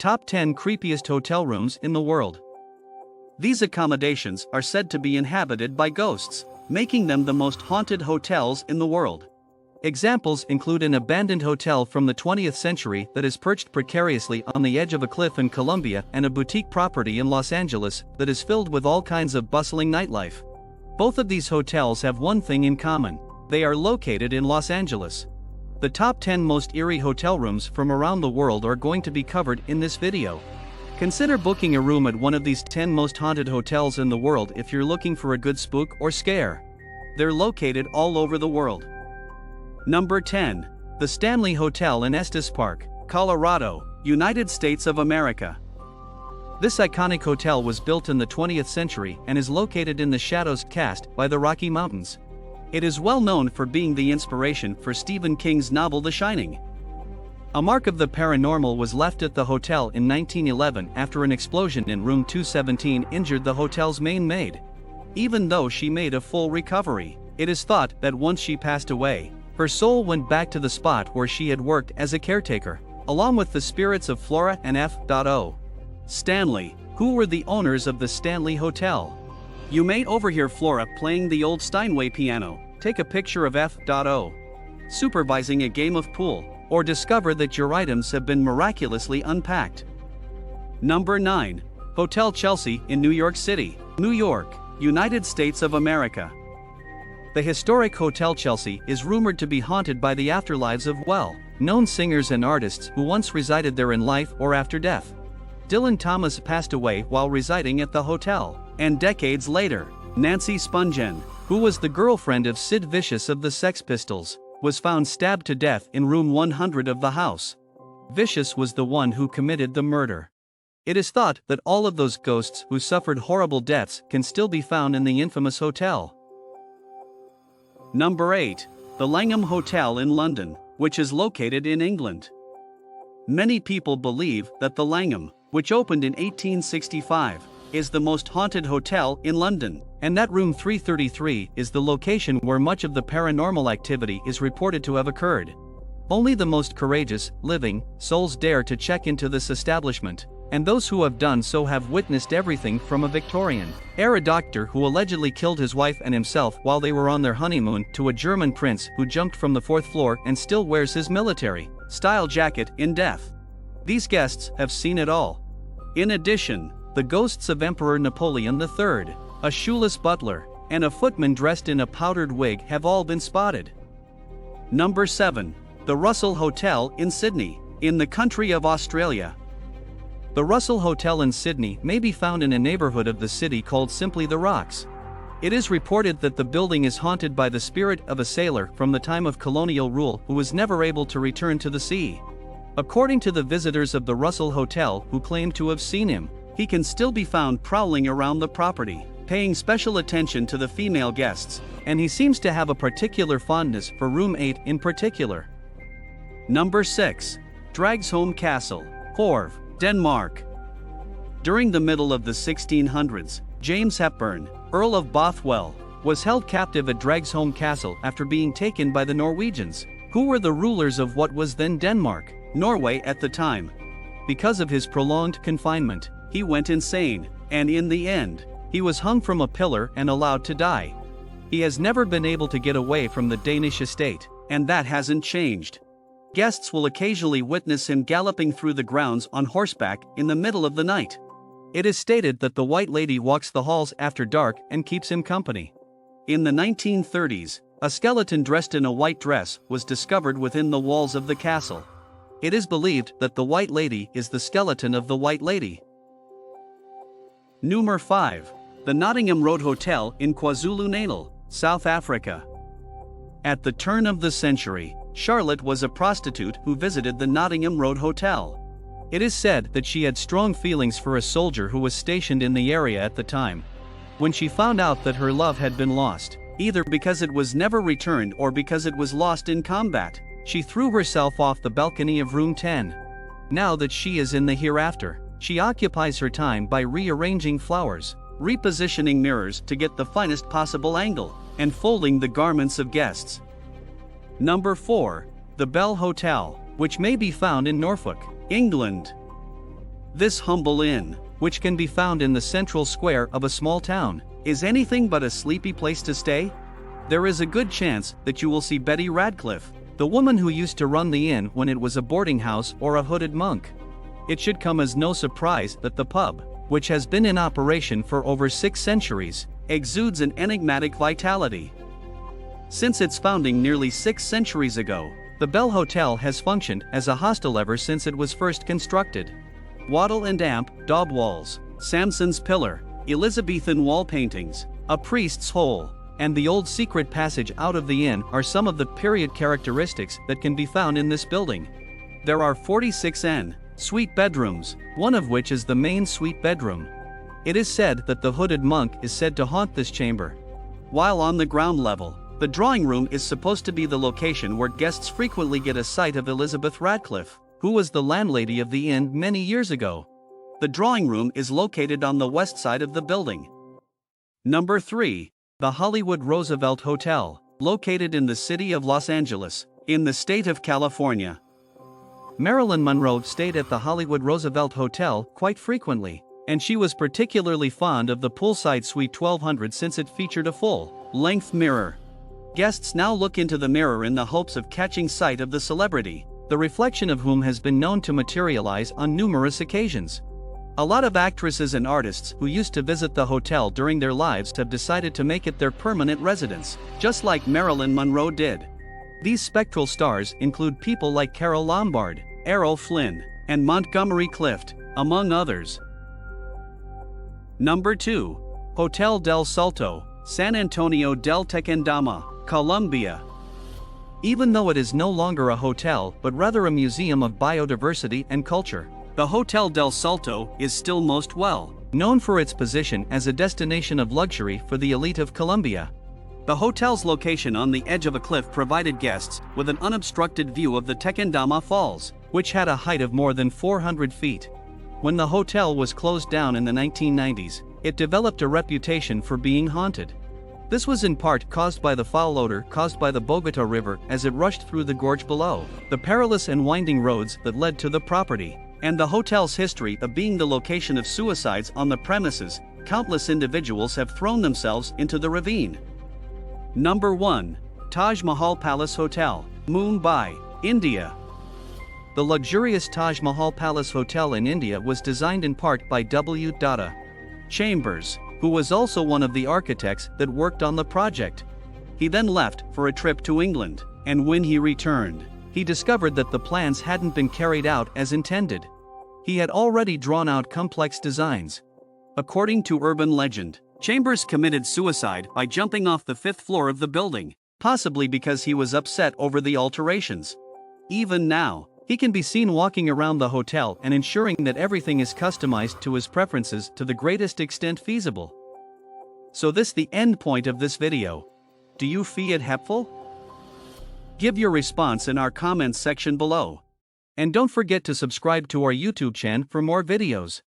Top 10 Creepiest Hotel Rooms in the World. These accommodations are said to be inhabited by ghosts, making them the most haunted hotels in the world. Examples include an abandoned hotel from the 20th century that is perched precariously on the edge of a cliff in Colombia, and a boutique property in Los Angeles that is filled with all kinds of bustling nightlife. Both of these hotels have one thing in common: they are located in Los Angeles. The top 10 most eerie hotel rooms from around the world are going to be covered in this video. Consider booking a room at one of these 10 most haunted hotels in the world if you're looking for a good spook or scare. They're located all over the world. Number 10. The Stanley Hotel in Estes Park, Colorado, United States of America. This iconic hotel was built in the 20th century and is located in the shadows cast by the Rocky Mountains. It is well known for being the inspiration for Stephen King's novel The Shining. A mark of the paranormal was left at the hotel in 1911 after an explosion in room 217 injured the hotel's main maid. Even though she made a full recovery, it is thought that once she passed away, her soul went back to the spot where she had worked as a caretaker, along with the spirits of Flora and F.O. Stanley, who were the owners of the Stanley Hotel. You may overhear Flora playing the old Steinway piano, take a picture of F.O. supervising a game of pool, or discover that your items have been miraculously unpacked. Number 9. Hotel Chelsea in New York City, New York, United States of America. The historic Hotel Chelsea is rumored to be haunted by the afterlives of well-known singers and artists who once resided there in life or after death. Dylan Thomas passed away while residing at the hotel, and decades later, Nancy Spungen, who was the girlfriend of Sid Vicious of the Sex Pistols, was found stabbed to death in room 100 of the house. Vicious was the one who committed the murder. It is thought that all of those ghosts who suffered horrible deaths can still be found in the infamous hotel. Number 8. The Langham Hotel in London, which is located in England. Many people believe that the Langham, which opened in 1865, is the most haunted hotel in London, and that room 333 is the location where much of the paranormal activity is reported to have occurred. Only the most courageous, living souls dare to check into this establishment, and those who have done so have witnessed everything from a Victorian-era doctor who allegedly killed his wife and himself while they were on their honeymoon, to a German prince who jumped from the 4th floor and still wears his military-style jacket in death. These guests have seen it all. In addition, the ghosts of Emperor Napoleon III, a shoeless butler, and a footman dressed in a powdered wig have all been spotted. Number 7. The Russell Hotel in Sydney, in the country of Australia. The Russell Hotel in Sydney may be found in a neighborhood of the city called simply the Rocks. It is reported that the building is haunted by the spirit of a sailor from the time of colonial rule who was never able to return to the sea. According to the visitors of the Russell Hotel who claim to have seen him, he can still be found prowling around the property, paying special attention to the female guests, and he seems to have a particular fondness for room 8 in particular. Number 6. Dragsholm Castle, Horve, Denmark. During the middle of the 1600s, James Hepburn, Earl of Bothwell, was held captive at Dragsholm Castle after being taken by the Norwegians, who were the rulers of what was then Denmark, Norway at the time. Because of his prolonged confinement, he went insane, and in the end, he was hung from a pillar and allowed to die. He has never been able to get away from the Danish estate, and that hasn't changed. Guests will occasionally witness him galloping through the grounds on horseback in the middle of the night. It is stated that the White Lady walks the halls after dark and keeps him company. In the 1930s, a skeleton dressed in a white dress was discovered within the walls of the castle. It is believed that the White Lady is the skeleton of the White Lady. Number 5. The Nottingham Road Hotel in KwaZulu-Natal, South Africa. At the turn of the century, Charlotte was a prostitute who visited the Nottingham Road Hotel. It is said that she had strong feelings for a soldier who was stationed in the area at the time. When she found out that her love had been lost, either because it was never returned or because it was lost in combat, she threw herself off the balcony of room 10. Now that she is in the hereafter, she occupies her time by rearranging flowers, repositioning mirrors to get the finest possible angle, and folding the garments of guests. Number 4. The Bell Hotel, which may be found in Norfolk, England. This humble inn, which can be found in the central square of a small town, is anything but a sleepy place to stay? There is a good chance that you will see Betty Radcliffe, the woman who used to run the inn when it was a boarding house or a hooded monk. It should come as no surprise that the pub, which has been in operation for over 6 centuries, exudes an enigmatic vitality. Since its founding nearly 6 centuries ago, the Bell Hotel has functioned as a hostel ever since it was first constructed. Wattle and Amp, daub walls, Samson's pillar, Elizabethan wall paintings, a priest's hole, and the old secret passage out of the inn are some of the period characteristics that can be found in this building. There are 46 suite bedrooms, one of which is the main suite bedroom. It is said that the hooded monk is said to haunt this chamber. While on the ground level, the drawing room is supposed to be the location where guests frequently get a sight of Elizabeth Radcliffe, who was the landlady of the inn many years ago. The drawing room is located on the west side of the building. Number 3. The Hollywood Roosevelt Hotel, located in the city of Los Angeles, in the state of California. Marilyn Monroe stayed at the Hollywood Roosevelt Hotel quite frequently, and she was particularly fond of the poolside suite 1200 since it featured a full-length mirror. Guests now look into the mirror in the hopes of catching sight of the celebrity, the reflection of whom has been known to materialize on numerous occasions. A lot of actresses and artists who used to visit the hotel during their lives have decided to make it their permanent residence, just like Marilyn Monroe did. These spectral stars include people like Carole Lombard, Errol Flynn, and Montgomery Clift, among others. Number 2. Hotel del Salto, San Antonio del Tequendama, Colombia. Even though it is no longer a hotel but rather a museum of biodiversity and culture, the Hotel del Salto is still most well known for its position as a destination of luxury for the elite of Colombia. The hotel's location on the edge of a cliff provided guests with an unobstructed view of the Tequendama Falls, which had a height of more than 400 feet. When the hotel was closed down in the 1990s, it developed a reputation for being haunted. This was in part caused by the foul odor caused by the Bogota River as it rushed through the gorge below, the perilous and winding roads that led to the property, and the hotel's history of being the location of suicides on the premises. Countless individuals have thrown themselves into the ravine. Number 1. Taj Mahal Palace Hotel, Mumbai, India. The luxurious Taj Mahal Palace Hotel in India was designed in part by W. Chambers, who was also one of the architects that worked on the project. He then left for a trip to England, and when he returned, he discovered that the plans hadn't been carried out as intended. He had already drawn out complex designs. According to urban legend, Chambers committed suicide by jumping off the 5th floor of the building, possibly because he was upset over the alterations. Even now, he can be seen walking around the hotel and ensuring that everything is customized to his preferences to the greatest extent feasible. So this the end point of this video. Do you find it helpful? Give your response in our comments section below. And don't forget to subscribe to our YouTube channel for more videos.